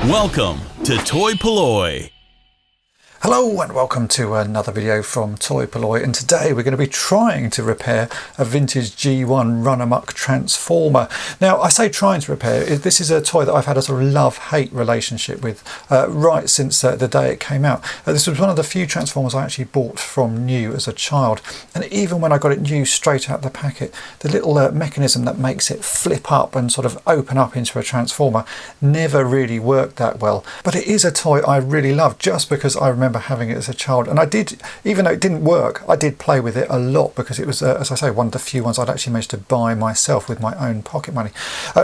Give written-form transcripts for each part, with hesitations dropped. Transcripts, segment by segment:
Welcome to toy-polloi. Hello and welcome to another video from toy-polloi, and today we're going to be trying to repair a vintage G1 Runamuck transformer. Now I say trying to repair, this is a toy that I've had a sort of love-hate relationship with right since the day it came out. This was one of the few transformers I actually bought from new as a child, and even when I got it new straight out the packet, the little mechanism that makes it flip up and sort of open up into a transformer never really worked that well. But it is a toy I really love just because I remember having it as a child, and I did, even though it didn't work, I did play with it a lot because it was as I say, one of the few ones I'd actually managed to buy myself with my own pocket money.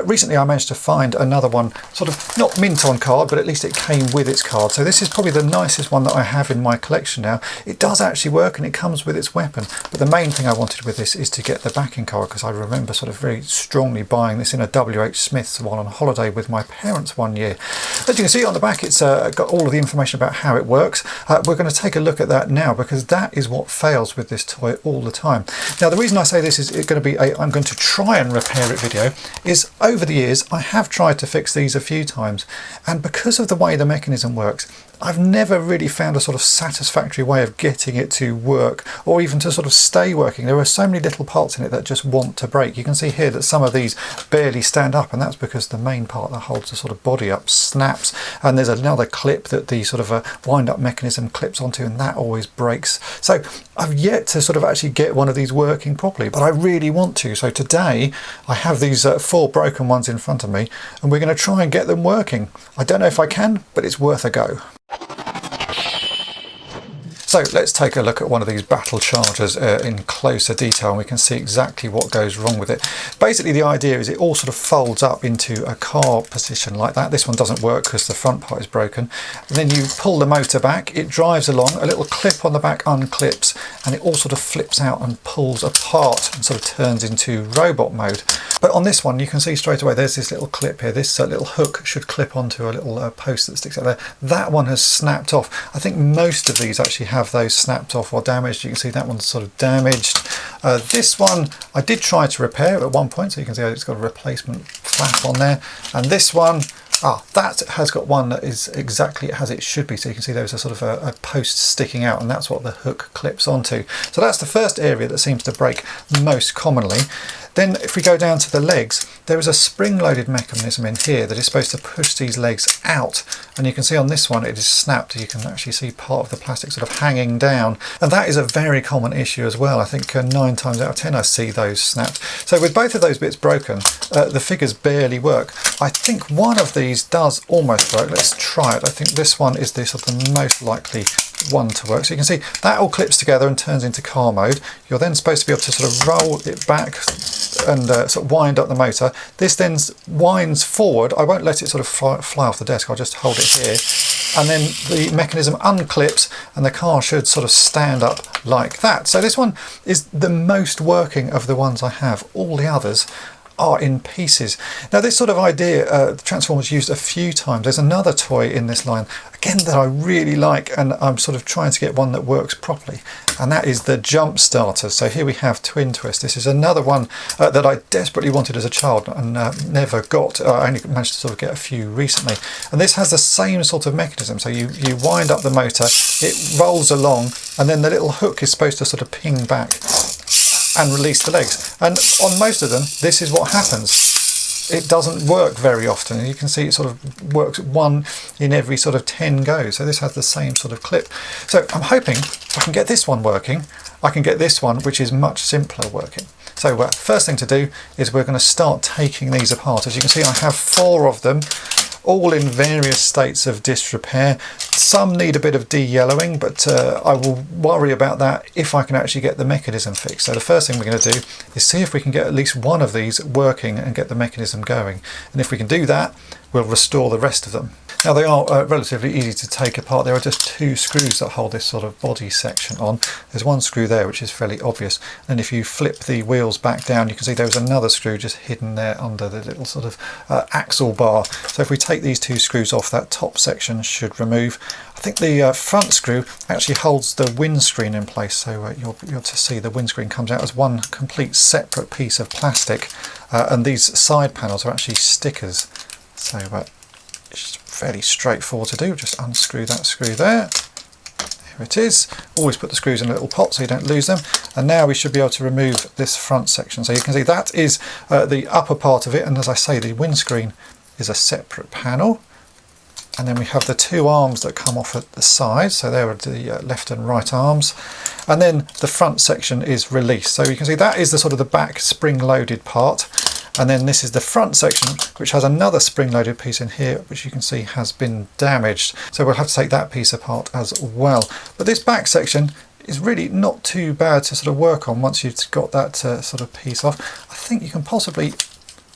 Recently I managed to find another one, sort of not mint on card, but at least it came with its card, so this is probably the nicest one that I have in my collection now. It does actually work and it comes with its weapon, but the main thing I wanted with this is to get the backing card, because I remember sort of very strongly buying this in a WH Smith's while on holiday with my parents one year. As you can see on the back, it's got all of the information about how it works. We're going to take a look at that now, because that is what fails with this toy all the time. Now the reason I say this is it's going to be I'm going to try and repair it video is over the years I have tried to fix these a few times, and because of the way the mechanism works, I've never really found a sort of satisfactory way of getting it to work, or even to sort of stay working. There are so many little parts in it that just want to break. You can see here that some of these barely stand up, and that's because the main part that holds the sort of body up snaps, and there's another clip that the sort of wind-up mechanism clips onto, and that always breaks. So I've yet to sort of actually get one of these working properly, but I really want to. So today I have these 4 broken ones in front of me, and we're going to try and get them working. I don't know if I can, but it's worth a go. So let's take a look at one of these battle chargers in closer detail, and we can see exactly what goes wrong with it. Basically the idea is it all sort of folds up into a car position like that. This one doesn't work because the front part is broken. And then you pull the motor back, it drives along, a little clip on the back unclips, and it all sort of flips out and pulls apart and sort of turns into robot mode. But on this one you can see straight away there's this little clip here. This little hook should clip onto a little post that sticks out there. That one has snapped off. I think most of these actually have those snapped off or damaged. You can see that one's sort of damaged. This one I did try to repair at one point, so you can see it's got a replacement flap on there. And this one, that has got one that is exactly as it should be, so you can see there's a sort of a post sticking out, and that's what the hook clips onto. So that's the first area that seems to break most commonly. Then if we go down to the legs, there is a spring-loaded mechanism in here that is supposed to push these legs out, and you can see on this one it is snapped. You can actually see part of the plastic sort of hanging down, and that is a very common issue as well. I think 9 times out of 10 I see those snapped. So with both of those bits broken, the figures barely work. I think one of these does almost work. Let's try it. I think this one is the sort of most likely one to work. So you can see that all clips together and turns into car mode. You're then supposed to be able to sort of roll it back and sort of wind up the motor. This then winds forward. I won't let it sort of fly off the desk, I'll just hold it here, and then the mechanism unclips and the car should sort of stand up like that. So this one is the most working of the ones I have. All the others are in pieces. Now this sort of idea, the Transformers used a few times. There's another toy in this line again that I really like, and I'm sort of trying to get one that works properly, and that is the jump starter. So here we have Twin Twist. This is another one that I desperately wanted as a child and never got. I only managed to sort of get a few recently, and this has the same sort of mechanism. So you wind up the motor, it rolls along, and then the little hook is supposed to sort of ping back and release the legs. And on most of them this is what happens. It doesn't work very often. You can see it sort of works 1 in every sort of 10 goes. So this has the same sort of clip. So I'm hoping if I can get this one working, I can get this one, which is much simpler, working. So first thing to do is we're going to start taking these apart. As you can see I have 4 of them, all in various states of disrepair. Some need a bit of de-yellowing, but I will worry about that if I can actually get the mechanism fixed. So the first thing we're going to do is see if we can get at least one of these working and get the mechanism going. And if we can do that, we'll restore the rest of them. Now they are relatively easy to take apart. There are just 2 screws that hold this sort of body section on. There's one screw there which is fairly obvious, and if you flip the wheels back down you can see there's another screw just hidden there under the little sort of axle bar. So if we take these 2 screws off, that top section should remove. I think the front screw actually holds the windscreen in place, so you'll be able to see the windscreen comes out as one complete separate piece of plastic, and these side panels are actually stickers. So fairly straightforward to do. Just unscrew that screw there. Here it is. Always put the screws in a little pot so you don't lose them. And now we should be able to remove this front section. So you can see that is the upper part of it, and as I say, the windscreen is a separate panel. And then we have the two arms that come off at the side, so there are the left and right arms, and then the front section is released. So you can see that is the sort of the back spring-loaded part, and then this is the front section, which has another spring-loaded piece in here, which you can see has been damaged. So we'll have to take that piece apart as well. But this back section is really not too bad to sort of work on once you've got that sort of piece off. I think you can possibly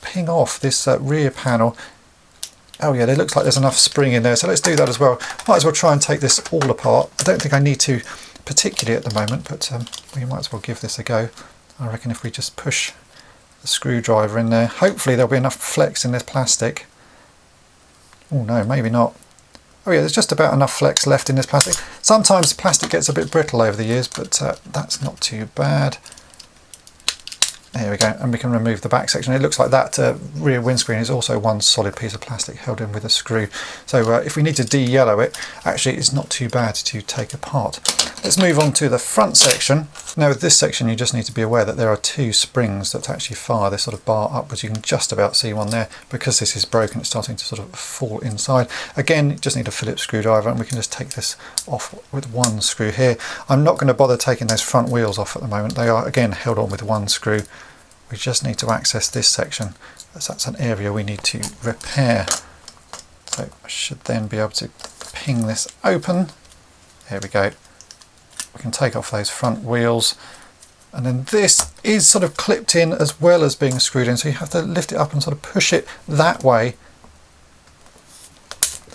ping off this rear panel. Oh yeah, it looks like there's enough spring in there, so let's do that as well. Might as well try and take this all apart. I don't think I need to particularly at the moment, but we might as well give this a go. I reckon if we just push the screwdriver in there, hopefully there'll be enough flex in this plastic. Oh no, maybe not. Oh yeah, there's just about enough flex left in this plastic. Sometimes plastic gets a bit brittle over the years, but that's not too bad. There we go, and we can remove the back section. It looks like that rear windscreen is also one solid piece of plastic held in with a screw. So if we need to de-yellow it, actually it's not too bad to take apart. Let's move on to the front section. Now with this section you just need to be aware that there are two springs that actually fire this sort of bar upwards. You can just about see one there. Because this is broken, it's starting to sort of fall inside. Again, you just need a Phillips screwdriver, and we can just take this off with one screw here. I'm not going to bother taking those front wheels off at the moment. They are again held on with one screw. We just need to access this section, as that's an area we need to repair. So I should then be able to ping this open. There we go. We can take off those front wheels, and then this is sort of clipped in as well as being screwed in, so you have to lift it up and sort of push it that way.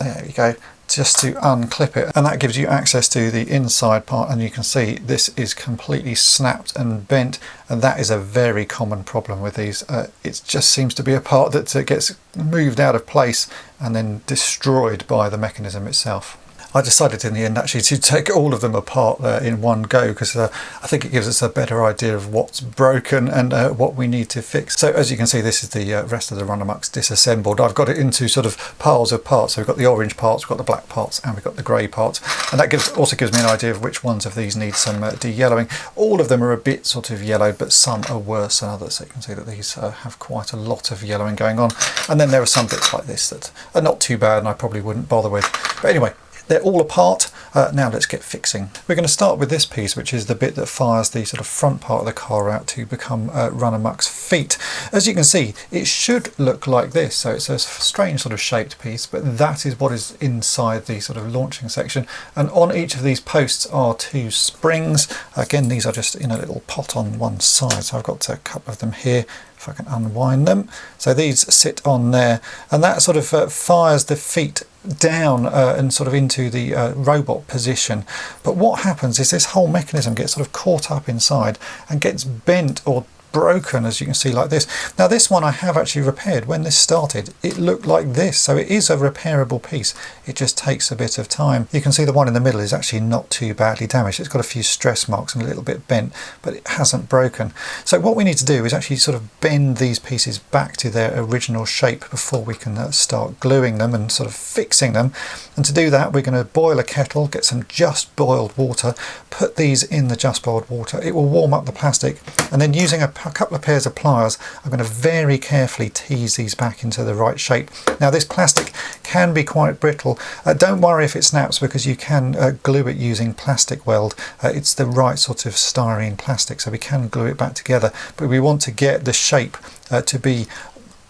There you go, just to unclip it, and that gives you access to the inside part, and you can see this is completely snapped and bent, and that is a very common problem with these. It just seems to be a part that gets moved out of place and then destroyed by the mechanism itself. I decided in the end actually to take all of them apart in one go, because I think it gives us a better idea of what's broken and what we need to fix. So as you can see, this is the rest of the Runamucks disassembled. I've got it into sort of piles of parts. So we've got the orange parts, we've got the black parts, and we've got the grey parts, and that also gives me an idea of which ones of these need some de-yellowing. All of them are a bit sort of yellowed, but some are worse than others. So you can see that these have quite a lot of yellowing going on, and then there are some bits like this that are not too bad and I probably wouldn't bother with. But anyway, they're all apart. Now let's get fixing. We're going to start with this piece, which is the bit that fires the sort of front part of the car out to become Runamuck's feet. As you can see, it should look like this. So it's a strange sort of shaped piece, but that is what is inside the sort of launching section. And on each of these posts are two springs. Again, these are just in a little pot on one side. So I've got a couple of them here, if I can unwind them. So these sit on there, and that sort of fires the feet down and sort of into the robot position. But what happens is this whole mechanism gets sort of caught up inside and gets bent or broken, as you can see, like this. Now this one I have actually repaired. When this started, it looked like this, so it is a repairable piece. It just takes a bit of time. You can see the one in the middle is actually not too badly damaged. It's got a few stress marks and a little bit bent, but it hasn't broken. So what we need to do is actually sort of bend these pieces back to their original shape before we can start gluing them and sort of fixing them. And to do that, we're going to boil a kettle, get some just boiled water, put these in the just boiled water. It will warm up the plastic, and then using a couple of pairs of pliers, I'm going to very carefully tease these back into the right shape. Now this plastic can be quite brittle. Don't worry if it snaps, because you can glue it using plastic weld. It's the right sort of styrene plastic, so we can glue it back together, but we want to get the shape to be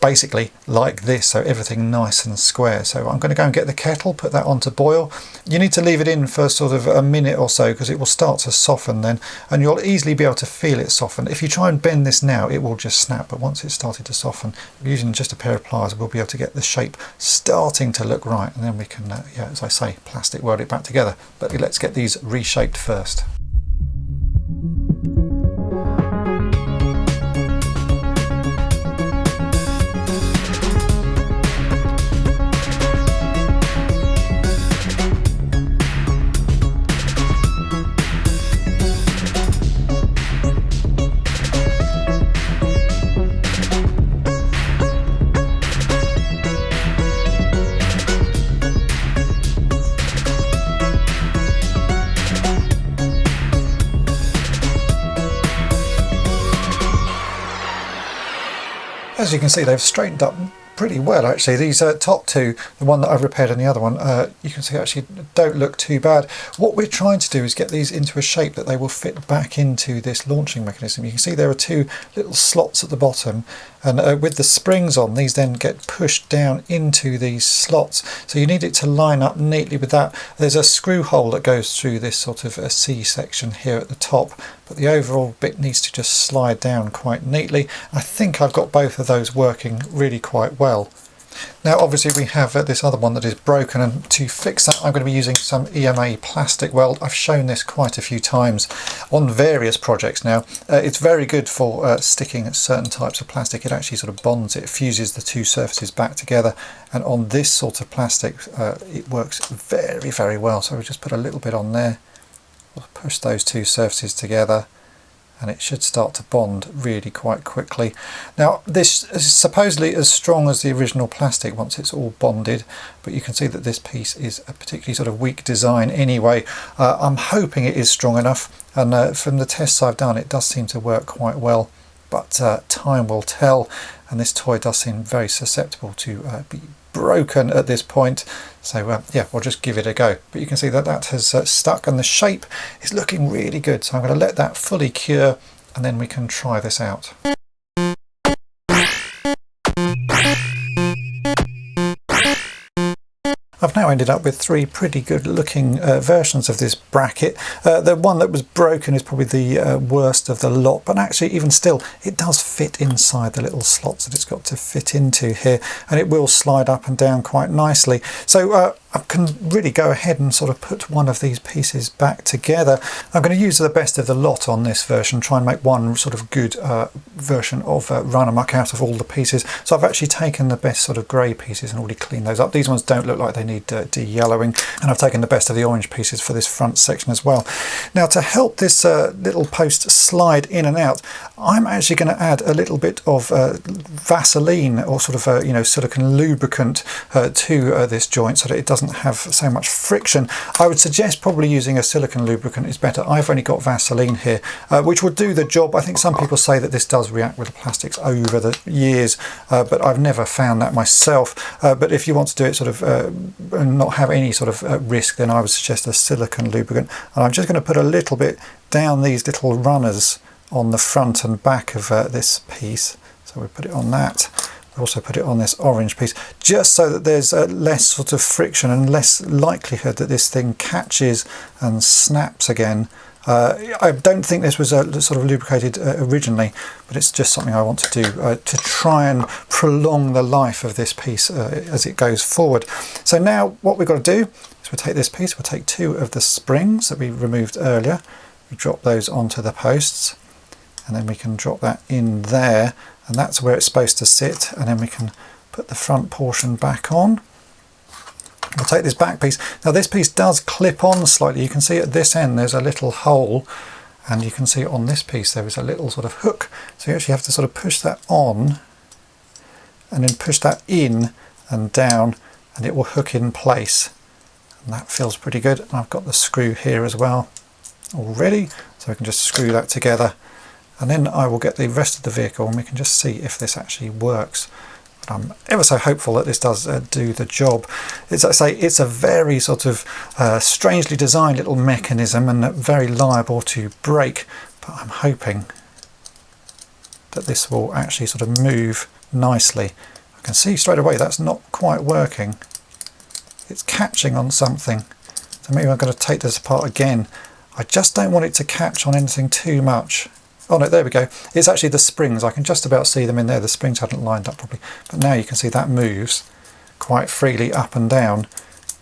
basically like this, so everything nice and square. So I'm going to go and get the kettle, put that on to boil. You need to leave it in for sort of a minute or so, because it will start to soften then, and you'll easily be able to feel it soften. If you try and bend this now, it will just snap, but once it's started to soften, using just a pair of pliers, we'll be able to get the shape starting to look right, and then we can, yeah, as I say, plastic weld it back together. But let's get these reshaped first. As you can see, they've straightened up pretty well actually. These top two, the one that I've repaired and the other one, you can see actually don't look too bad. What we're trying to do is get these into a shape that they will fit back into this launching mechanism. You can see there are two little slots at the bottom, and with the springs on, these then get pushed down into these slots, so you need it to line up neatly with that. There's a screw hole that goes through this sort of a C section here at the top, but the overall bit needs to just slide down quite neatly. I think I've got both of those working really quite well. Now obviously we have this other one that is broken, and to fix that I'm going to be using some EMA plastic weld. I've shown this quite a few times on various projects now. It's very good for sticking certain types of plastic. It actually sort of bonds it, fuses the two surfaces back together, and on this sort of plastic it works very, very well. So we just put a little bit on there, we'll push those two surfaces together, and it should start to bond really quite quickly. Now this is supposedly as strong as the original plastic once it's all bonded, but you can see that this piece is a particularly sort of weak design anyway. I'm hoping it is strong enough, and from the tests I've done it does seem to work quite well, but time will tell, and this toy does seem very susceptible to be broken at this point. So yeah, we'll just give it a go. But you can see that that has stuck, and the shape is looking really good. So I'm going to let that fully cure, and then we can try this out. I've now ended up with three pretty good looking versions of this bracket. The one that was broken is probably the worst of the lot, but actually even still it does fit inside the little slots that it's got to fit into here, and it will slide up and down quite nicely. So I can really go ahead and sort of put one of these pieces back together. I'm going to use the best of the lot on this version, try and make one sort of good version of Runamuck out of all the pieces. So I've actually taken the best sort of grey pieces and already cleaned those up. These ones don't look like they need de-yellowing, and I've taken the best of the orange pieces for this front section as well. Now to help this little post slide in and out, I'm actually going to add a little bit of Vaseline, or sort of you know, silicone lubricant to this joint so that it doesn't have so much friction. I would suggest probably using a silicone lubricant is better. I've only got Vaseline here, which will do the job. I think some people say that this does react with the plastics over the years, but I've never found that myself. But if you want to do it sort of and not have any sort of risk, then I would suggest a silicone lubricant. And I'm just going to put a little bit down these little runners on the front and back of this piece. So we put it on that. We also put it on this orange piece, just so that there's less sort of friction and less likelihood that this thing catches and snaps again. I don't think this was sort of lubricated originally, but it's just something I want to do to try and prolong the life of this piece as it goes forward. So now what we've got to do is we'll take this piece, we'll take two of the springs that we removed earlier, we drop those onto the posts, and then we can drop that in there, and that's where it's supposed to sit, and then we can put the front portion back on. We'll take this back piece. Now this piece does clip on slightly. You can see at this end there's a little hole, and you can see on this piece there is a little sort of hook. So you actually have to sort of push that on and then push that in and down, and it will hook in place. And that feels pretty good. And I've got the screw here as well already, so we can just screw that together. And then I will get the rest of the vehicle and we can just see if this actually works. But I'm ever so hopeful that this does do the job. As I say, it's a very sort of strangely designed little mechanism and very liable to break, but I'm hoping that this will actually sort of move nicely. I can see straight away that's not quite working. It's catching on something. So maybe I'm going to take this apart again. I just don't want it to catch on anything too much. Oh no, there we go. It's actually the springs. I can just about see them in there. The springs hadn't lined up properly. But now you can see that moves quite freely up and down,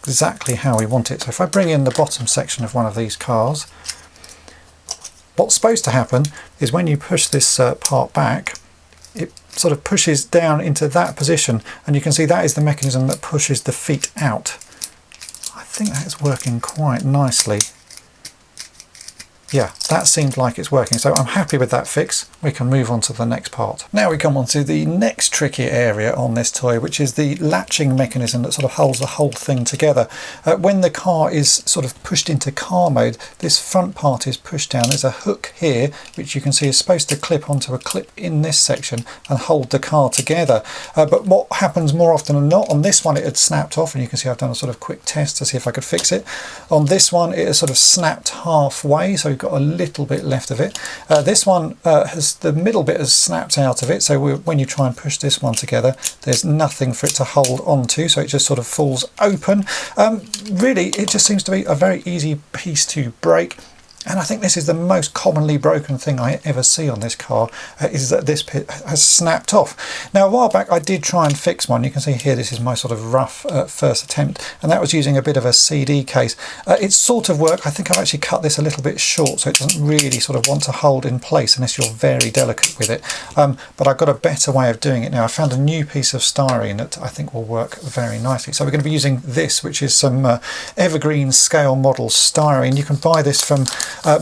exactly how we want it. So if I bring in the bottom section of one of these cars, what's supposed to happen is when you push this part back, it sort of pushes down into that position, and you can see that is the mechanism that pushes the feet out. I think that's working quite nicely. Yeah, that seemed like it's working. So I'm happy with that fix. We can move on to the next part. Now we come on to the next tricky area on this toy, which is the latching mechanism that sort of holds the whole thing together. When the car is sort of pushed into car mode, this front part is pushed down. There's a hook here, which you can see is supposed to clip onto a clip in this section and hold the car together. But what happens more often than not, on this one it had snapped off, and you can see I've done a sort of quick test to see if I could fix it. On this one it has sort of snapped halfway, so we've got a little bit left of it. This one has, the middle bit has snapped out of it, so when you try and push this one together, there's nothing for it to hold onto, so it just sort of falls open. Really, it just seems to be a very easy piece to break. And I think this is the most commonly broken thing I ever see on this car, is that this bit has snapped off. Now, a while back I did try and fix one. You can see here this is my sort of rough first attempt, and that was using a bit of a CD case. It sort of worked. I think I've actually cut this a little bit short, so it doesn't really sort of want to hold in place unless you're very delicate with it. But I've got a better way of doing it now. I found a new piece of styrene that I think will work very nicely. So we're going to be using this, which is some Evergreen scale model styrene. You can buy this from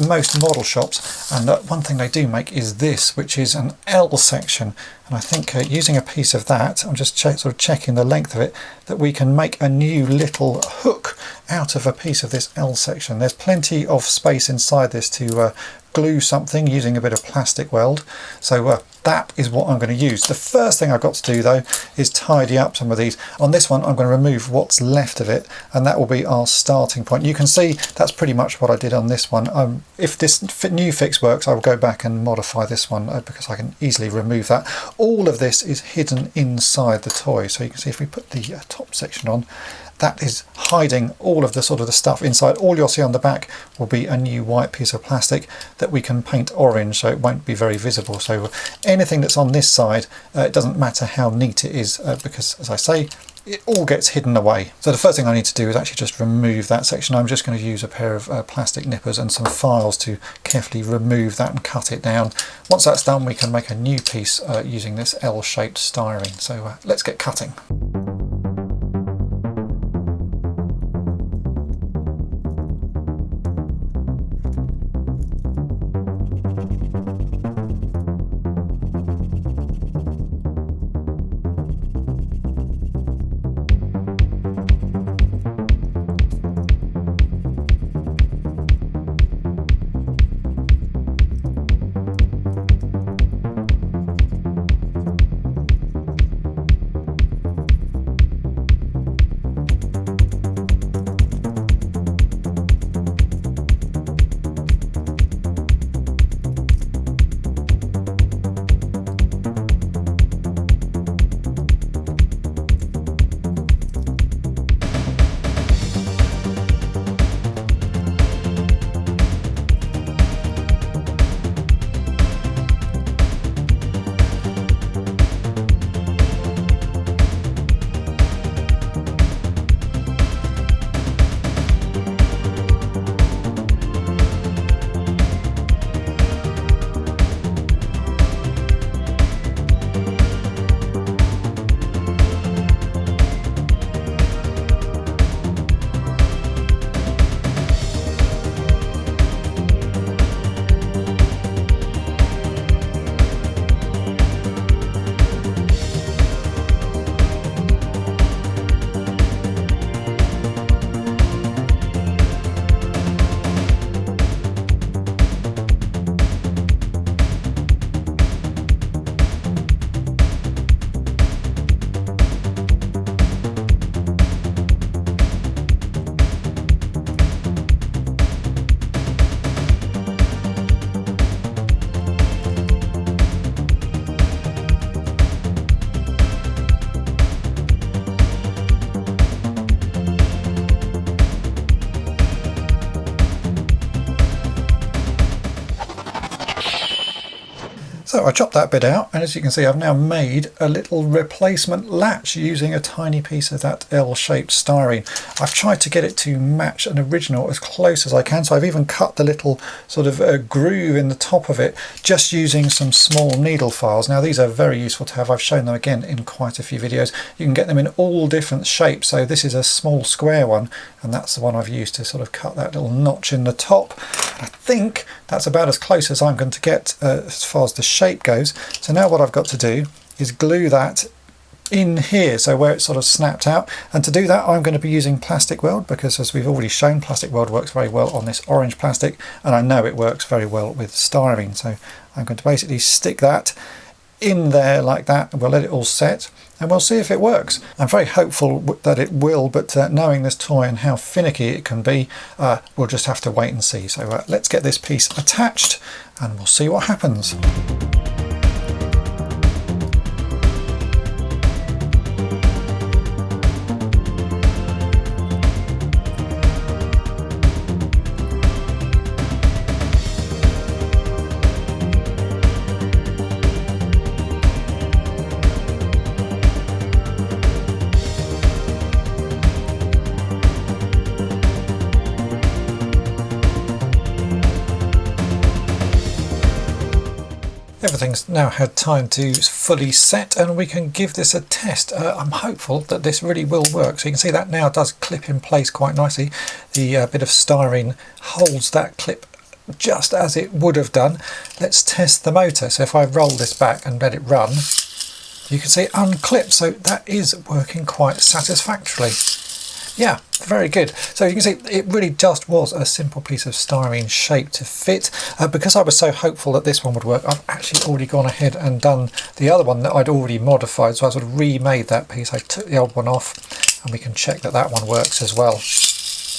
most model shops, and one thing they do make is this, which is an L section, and I think using a piece of that, I'm just sort of checking the length of it, that we can make a new little hook out of a piece of this L section. There's plenty of space inside this to glue something using a bit of plastic weld, so that is what I'm going to use. The first thing I've got to do though is tidy up some of these. On this one I'm going to remove what's left of it, and that will be our starting point. You can see that's pretty much what I did on this one. If this new fix works, I will go back and modify this one because I can easily remove that. All of this is hidden inside the toy, so you can see if we put the top section on, that is hiding all of the sort of the stuff inside. All you'll see on the back will be a new white piece of plastic that we can paint orange, so it won't be very visible. So anything that's on this side, it doesn't matter how neat it is, because as I say, it all gets hidden away. So the first thing I need to do is actually just remove that section. I'm just going to use a pair of plastic nippers and some files to carefully remove that and cut it down. Once that's done, we can make a new piece using this L-shaped styrene. So let's get cutting. So I chopped that bit out, and as you can see I've now made a little replacement latch using a tiny piece of that L-shaped styrene. I've tried to get it to match an original as close as I can, so I've even cut the little sort of groove in the top of it just using some small needle files. Now these are very useful to have. I've shown them again in quite a few videos. You can get them in all different shapes, so this is a small square one, and that's the one I've used to sort of cut that little notch in the top. I think that's about as close as I'm going to get as far as the shape goes. So now what I've got to do is glue that in here, so where it's sort of snapped out, and to do that I'm going to be using plastic weld, because as we've already shown, plastic weld works very well on this orange plastic, and I know it works very well with styrene. So I'm going to basically stick that in there like that, and we'll let it all set and we'll see if it works. I'm very hopeful that it will, but knowing this toy and how finicky it can be, we'll just have to wait and see. So let's get this piece attached and we'll see what happens. Everything's now had time to fully set, and we can give this a test. I'm hopeful that this really will work. So you can see that now does clip in place quite nicely. The bit of styrene holds that clip just as it would have done. Let's test the motor. So if I roll this back and let it run, you can see it unclips. So that is working quite satisfactorily. Yeah, very good. So you can see it really just was a simple piece of styrene shape to fit. Because I was so hopeful that this one would work, I've actually already gone ahead and done the other one that I'd already modified. So I sort of remade that piece. I took the old one off, and we can check that that one works as well.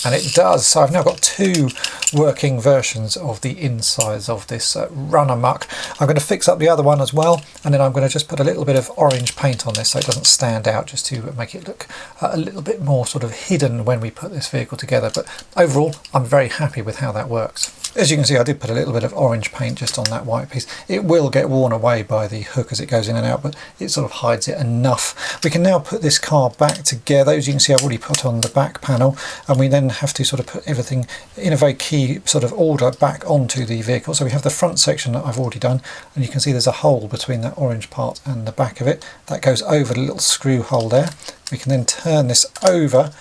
And it does. So I've now got two working versions of the insides of this Runamuck. I'm going to fix up the other one as well, and then I'm going to just put a little bit of orange paint on this so it doesn't stand out, just to make it look a little bit more sort of hidden when we put this vehicle together. But overall, I'm very happy with how that works. As you can see, I did put a little bit of orange paint just on that white piece. It will get worn away by the hook as it goes in and out, but it sort of hides it enough. We can now put this car back together. As you can see, I've already put on the back panel, and we then have to sort of put everything in a very key sort of order back onto the vehicle. So we have the front section that I've already done, and you can see there's a hole between that orange part and the back of it. That goes over the little screw hole there. We can then turn this over,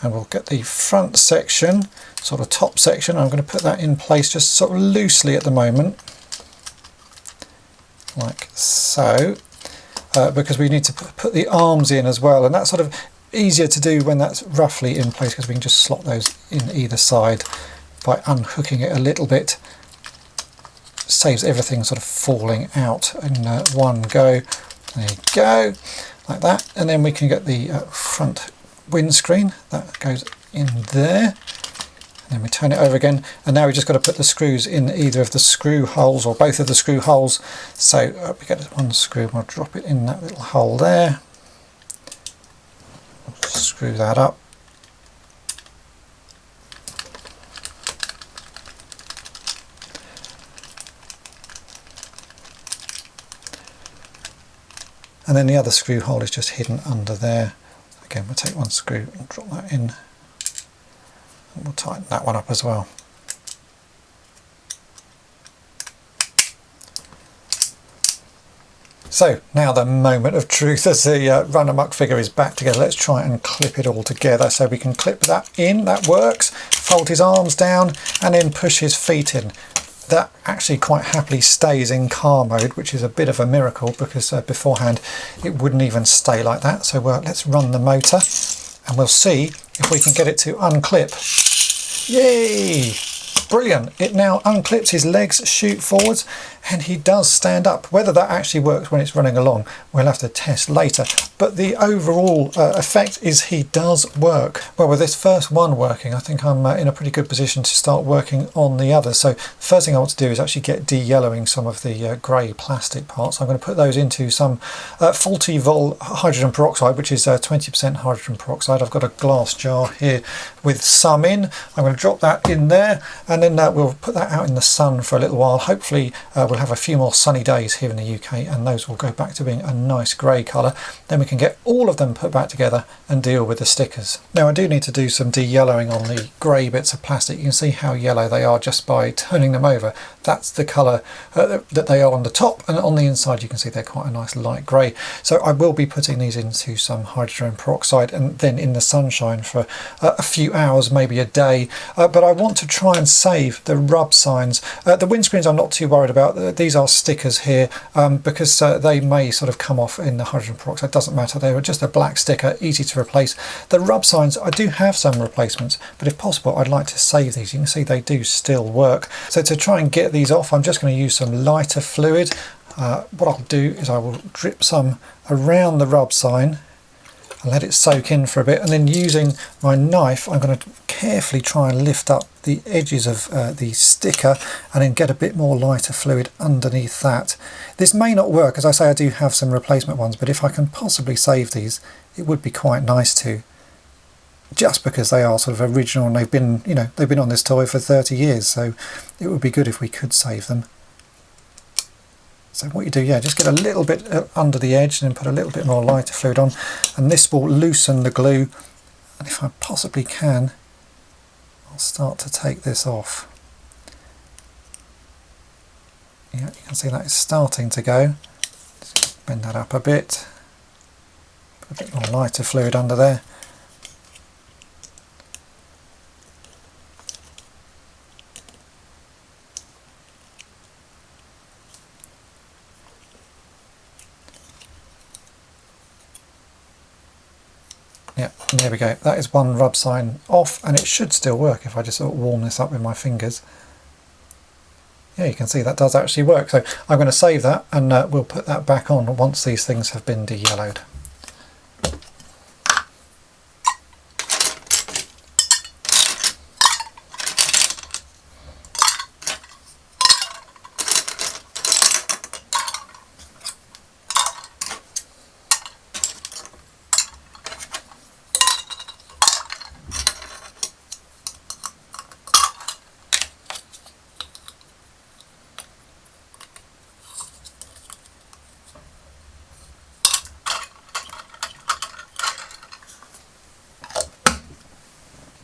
and we'll get the front section, sort of top section. I'm going to put that in place just sort of loosely at the moment, like so, because we need to put the arms in as well, and that's sort of easier to do when that's roughly in place, because we can just slot those in either side by unhooking it a little bit. Saves everything sort of falling out in one go. There you go, like that. And then we can get the front windscreen that goes in there, and then we turn it over again, and now we've just got to put the screws in either of the screw holes or both of the screw holes. So we get one screw, we'll drop it in that little hole there, screw that up, and then the other screw hole is just hidden under there. Again, we'll take one screw and drop that in, and we'll tighten that one up as well. So now the moment of truth, as the Runamuck figure is back together. Let's try and clip it all together. So we can clip that in, that works, fold his arms down, and then push his feet in. That actually quite happily stays in car mode, which is a bit of a miracle, because beforehand it wouldn't even stay like that. So let's run the motor and we'll see if we can get it to unclip. Yay! Brilliant! It now unclips, his legs shoot forwards, and he does stand up. Whether that actually works when it's running along, we'll have to test later. But the overall effect is he does work. Well, with this first one working, I think I'm in a pretty good position to start working on the others. So the first thing I want to do is actually get de-yellowing some of the grey plastic parts. I'm going to put those into some 40 volt hydrogen peroxide, which is 20% hydrogen peroxide. I've got a glass jar here with some in. I'm going to drop that in there, and then we'll put that out in the sun for a little while. Hopefully we'll we'll have a few more sunny days here in the UK, and those will go back to being a nice grey colour. Then we can get all of them put back together and deal with the stickers. Now I do need to do some de-yellowing on the grey bits of plastic. You can see how yellow they are just by turning them over. That's the colour that they are on the top, and on the inside you can see they're quite a nice light grey. So I will be putting these into some hydrogen peroxide and then in the sunshine for a few hours, maybe a day, but I want to try and save the rub signs. The windscreens I'm not too worried about. These are stickers here because they may sort of come off in the hydrogen peroxide. Doesn't matter, they were just a black sticker, easy to replace. The rub signs, I do have some replacements, but if possible I'd like to save these. You can see they do still work. So to try and get these off, I'm just going to use some lighter fluid. What I'll do is I will drip some around the rub sign and let it soak in for a bit, and then using my knife I'm going to carefully try and lift up the edges of the sticker and then get a bit more lighter fluid underneath that. This may not work, as I say I do have some replacement ones, but if I can possibly save these it would be quite nice to, just because they are sort of original and they've been, you know, they've been on this toy for 30 years, so it would be good if we could save them. So what you do, yeah, just get a little bit under the edge and then put a little bit more lighter fluid on, and this will loosen the glue. And if I possibly can, I'll start to take this off. Yeah, you can see that it's starting to go. Just bend that up a bit. Put a bit more lighter fluid under there. Yeah, and there we go. That is one rub sign off, and it should still work if I just sort of warm this up with my fingers. Yeah, you can see that does actually work. So I'm going to save that, and we'll put that back on once these things have been de-yellowed.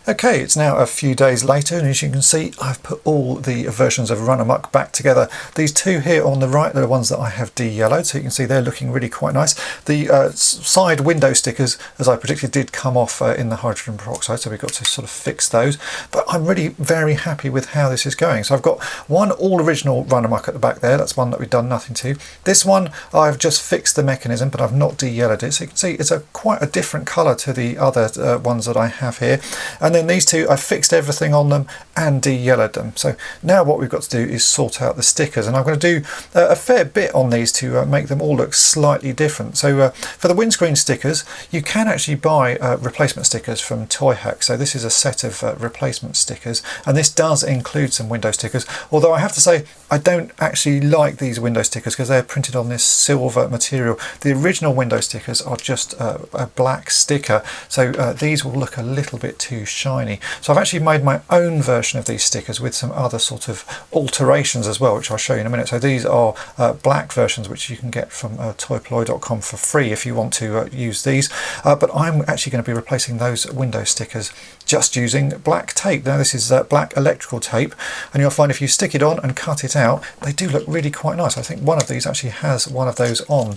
Okay, it's now a few days later, and as you can see I've put all the versions of Runamuck back together. These two here on the right are the ones that I have de-yellowed, so you can see they're looking really quite nice. The side window stickers, as I predicted, did come off in the hydrogen peroxide, so we've got to sort of fix those. But I'm really very happy with how this is going. So I've got one all original Runamuck at the back there. That's one that we've done nothing to. This one I've just fixed the mechanism, but I've not de-yellowed it. So you can see it's quite a different colour to the other ones that I have here. And then these two, I fixed everything on them and de-yellowed them. So now what we've got to do is sort out the stickers, and I'm going to do a fair bit on these to make them all look slightly different. So for the windscreen stickers, you can actually buy replacement stickers from Toy Hack. So this is a set of replacement stickers, and this does include some window stickers, although I have to say I don't actually like these window stickers because they're printed on this silver material. The original window stickers are just a black sticker, so these will look a little bit too shiny. So I've actually made my own version of these stickers with some other sort of alterations as well, which I'll show you in a minute. So these are black versions which you can get from toy-polloi.com for free if you want to use these, but I'm actually going to be replacing those window stickers just using black tape. Now this is black electrical tape, and you'll find if you stick it on and cut it out, they do look really quite nice. I think one of these actually has one of those on.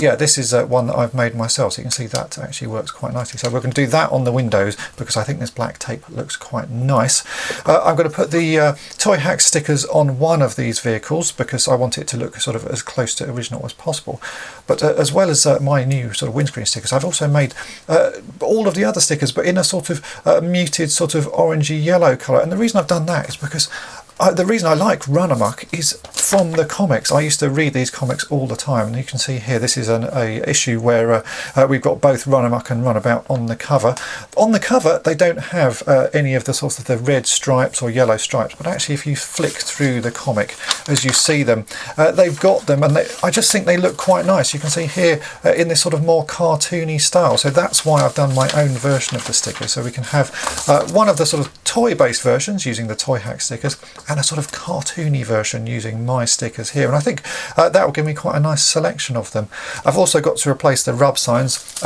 Yeah, this is one that I've made myself, so you can see that actually works quite nicely. So we're going to do that on the windows because I think this black tape looks quite nice. I'm going to put the Toy Hack stickers on one of these vehicles because I want it to look sort of as close to original as possible. But as well as my new sort of windscreen stickers, I've also made all of the other stickers, but in a sort of muted sort of orangey yellow colour. And the reason I've done that is because the reason I like Runamuck is from the comics. I used to read these comics all the time, and you can see here this is a issue where we've got both Runamuck and Runabout on the cover. On the cover they don't have any of the sorts of the red stripes or yellow stripes, but actually if you flick through the comic as you see them, they've got them, and I just think they look quite nice. You can see here in this sort of more cartoony style, so that's why I've done my own version of the sticker, so we can have one of the sort of toy-based versions using the Toy Hack stickers, and a sort of cartoony version using my stickers here. And I think that will give me quite a nice selection of them. I've also got to replace the rub signs.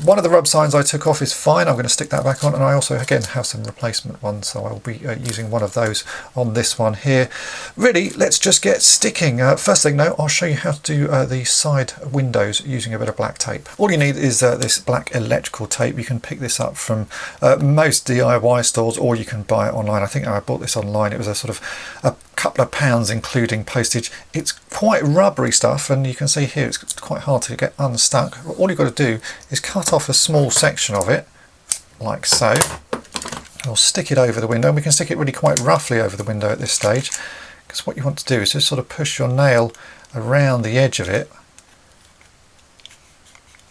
One of the rub signs I took off is fine. I'm going to stick that back on, and I also again have some replacement ones, so I'll be using one of those on this one here. Really, let's just get sticking. First thing though, I'll show you how to do the side windows using a bit of black tape. All you need is this black electrical tape. You can pick this up from most DIY stores, or you can buy it online. I think I bought this online. It was a sort of a couple of pounds including postage. It's quite rubbery stuff, and you can see here it's quite hard to get unstuck. All you've got to do is cut off a small section of it like so. We'll stick it over the window, and we can stick it really quite roughly over the window at this stage, because what you want to do is just sort of push your nail around the edge of it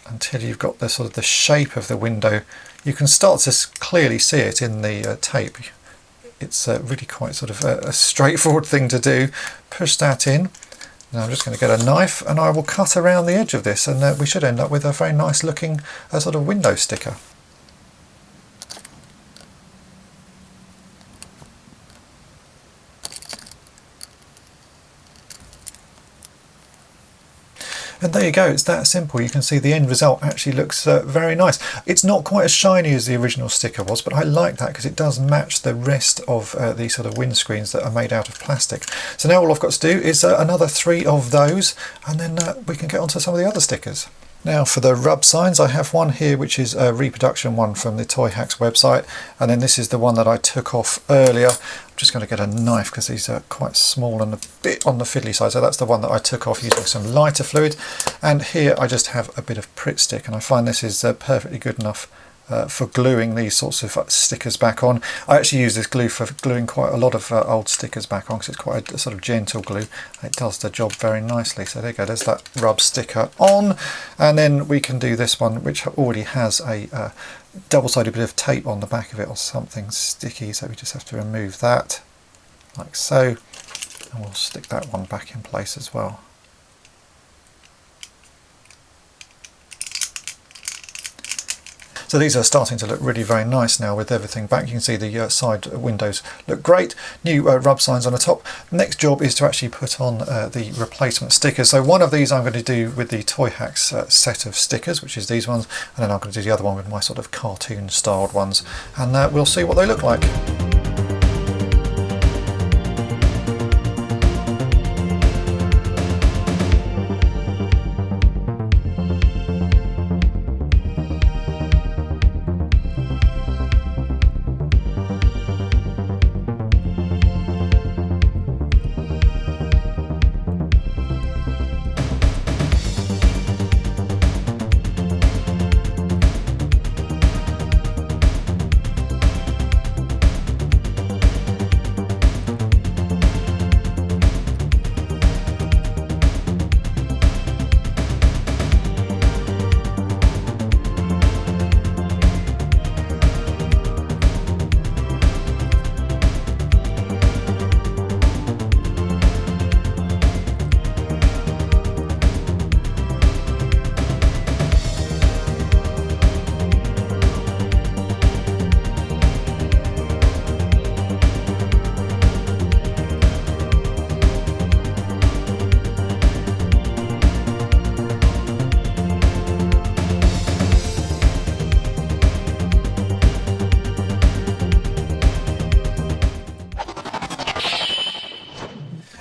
until you've got the sort of the shape of the window. You can start to clearly see it in the tape. It's really quite sort of a straightforward thing to do. Push that in. Now I'm just going to get a knife, and I will cut around the edge of this, and we should end up with a very nice looking sort of window sticker. And there you go, it's that simple. You can see the end result actually looks very nice. It's not quite as shiny as the original sticker was, but I like that because it does match the rest of these sort of windscreens that are made out of plastic. So now all I've got to do is another 3 of those, and then we can get onto some of the other stickers. Now for the rub signs, I have one here which is a reproduction one from the Toy Hacks website, and then this is the one that I took off earlier. I'm just going to get a knife because these are quite small and a bit on the fiddly side, so that's the one that I took off using some lighter fluid. And here I just have a bit of Pritt stick, and I find this is perfectly good enough for gluing these sorts of stickers back on. I actually use this glue for gluing quite a lot of old stickers back on because it's quite a sort of gentle glue. It does the job very nicely. So there you go, there's that rub sticker on. And then we can do this one, which already has a double-sided bit of tape on the back of it or something sticky, so we just have to remove that like so, and we'll stick that one back in place as well. So these are starting to look really very nice now with everything back. You can see the side windows look great. New rub signs on the top. Next job is to actually put on the replacement stickers. So one of these I'm going to do with the Toy Hacks set of stickers, which is these ones, and then I'm going to do the other one with my sort of cartoon styled ones, and we'll see what they look like.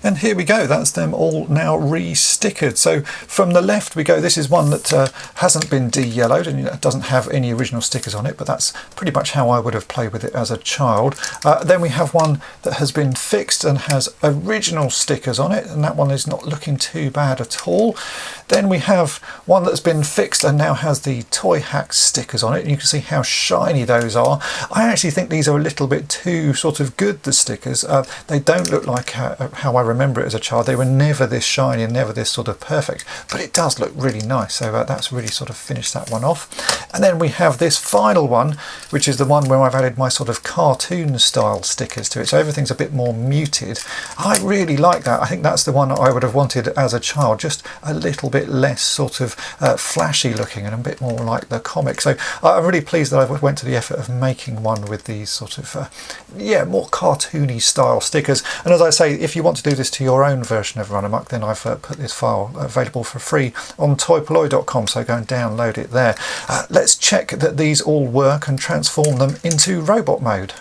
And here we go, that's them all now re-stickered. So from the left we go, this is one that hasn't been de-yellowed and it doesn't have any original stickers on it, but that's pretty much how I would have played with it as a child. Then we have one that has been fixed and has original stickers on it, and that one is not looking too bad at all. Then we have one that's been fixed and now has the Toy Hacks stickers on it, and you can see how shiny those are. I actually think these are a little bit too sort of good, the stickers. They don't look like how I remember remember it as a child, they were never this shiny and never this sort of perfect, but it does look really nice. So that's really sort of finished that one off. And then we have this final one, which is the one where I've added my sort of cartoon style stickers to it. So everything's a bit more muted. I really like that. I think that's the one I would have wanted as a child, just a little bit less sort of flashy looking and a bit more like the comic. So I'm really pleased that I went to the effort of making one with these sort of more cartoony style stickers. And as I say, if you want to do this to your own version of Runamuck, then I've put this file available for free on toy-polloi.com, so go and download it there. Let's check that these all work and transform them into robot mode.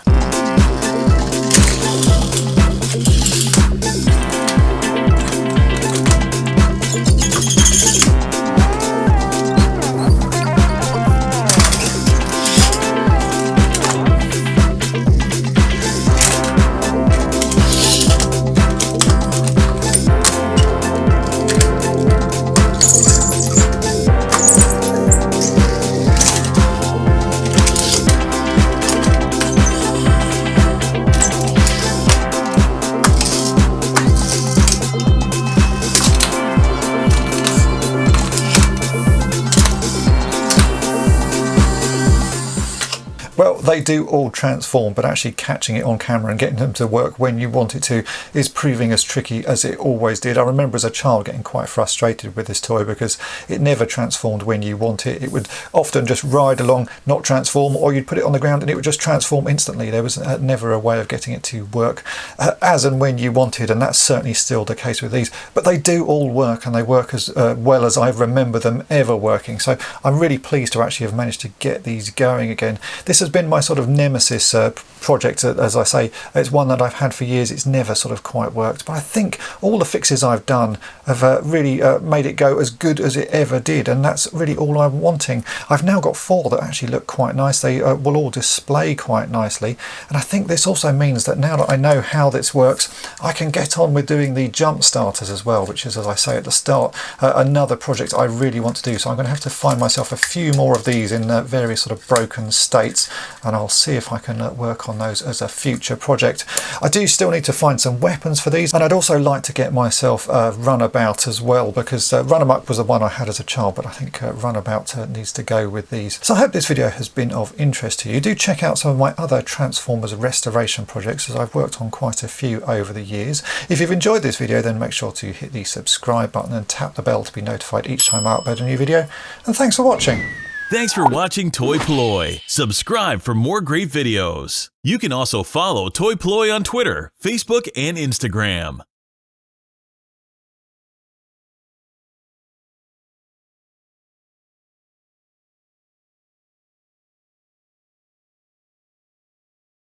Well, they do all transform, but actually catching it on camera and getting them to work when you want it to is proving as tricky as it always did. I remember as a child getting quite frustrated with this toy because it never transformed when you want it. It would often just ride along, not transform, or you'd put it on the ground and it would just transform instantly. There was never a way of getting it to work as and when you wanted, and that's certainly still the case with these. But they do all work, and they work as well as I remember them ever working. So I'm really pleased to actually have managed to get these going again. This has been my sort of nemesis project. As I say, it's one that I've had for years. It's never sort of quite worked, but I think all the fixes I've done have really made it go as good as it ever did, and that's really all I'm wanting. I've now got 4 that actually look quite nice. They will all display quite nicely, and I think this also means that now that I know how this works, I can get on with doing the jump starters as well, which is, as I say at the start, another project I really want to do. So I'm going to have to find myself a few more of these in various sort of broken states, and I'll see if I can work on those as a future project. I do still need to find some weapons for these, and I'd also like to get myself a Runabout as well, because Runamuck was the one I had as a child, but I think Runabout needs to go with these. So I hope this video has been of interest to you. Do check out some of my other Transformers restoration projects, as I've worked on quite a few over the years. If you've enjoyed this video, then make sure to hit the subscribe button and tap the bell to be notified each time I upload a new video. And thanks for watching. Thanks for watching toy-polloi. Subscribe for more great videos. You can also follow toy-polloi on Twitter, Facebook, and Instagram.